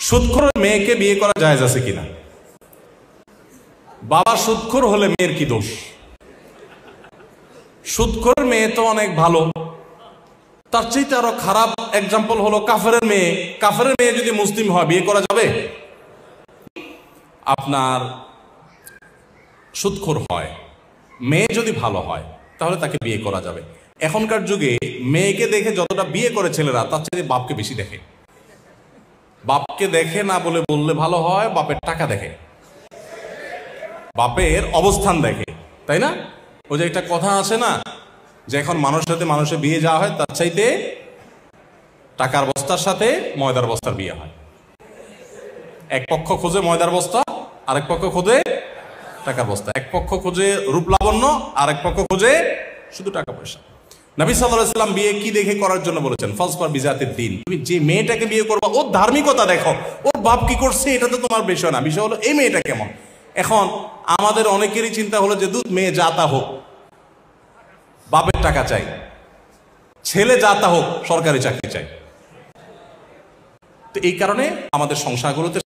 সুদখোর মেয়েকে বিয়ে করা জায়েজ আছে কিনা? বাবা সুদখোর হলে মেয়ের কি দোষ? সুদখোর মেয়ে তো অনেক ভালো, তার চাইতে আরো খারাপ এক্সাম্পল হলো কাফেরের মেয়ে। কাফেরের মেয়ে যদি মুসলিম হয় বিয়ে করা যাবে? আপনার সুদখোর হয়, মেয়ে যদি ভালো হয় তাহলে তাকে বিয়ে করা যাবে। এখনকার যুগে মেয়েকে দেখে যতটা বিয়ে করে ছেলেরা, তার চাইতে বাপকে বেশি দেখে। বাপকে দেখে না বললে ভালো হয়, বাপের টাকা দেখে, বাপের অবস্থান দেখে, তাই না? ওই যে একটা কথা আছে না, যে এখন মানুষের সাথে মানুষের বিয়ে যাওয়া হয় তার চাইতে টাকার বস্তার সাথে ময়দার বস্তার বিয়ে হয়। এক পক্ষ খোঁজে ময়দার বস্তা, আরেক পক্ষ খোঁজে টাকার বস্তা। এক পক্ষ খোঁজে রূপ লাবণ্য, আরেক পক্ষ খোঁজে শুধু টাকা পয়সা। নবী সাল্লাল্লাহু আলাইহি ওয়াসাল্লাম বিয়ে কি দেখে করার জন্য বলেছেন? ফাজফার বিজাতিদ দ্বীন। তুমি যে মেয়েটাকে বিয়ে করবা ওর ধার্মিকতা দেখো, ওর বাপ কি করছে এটা তো তোমার বিষয় না, বিষয় হলো এই মেয়েটা কেমন। এখন আমাদের অনেকেরই চিন্তা হলো যে দুধ মেয়ে যাতা হোক, বাপের টাকা চাই, ছেলে যাতা হোক, সরকারি চাকরি চাই। তো এই কারণে আমাদের সংসারগুলোতে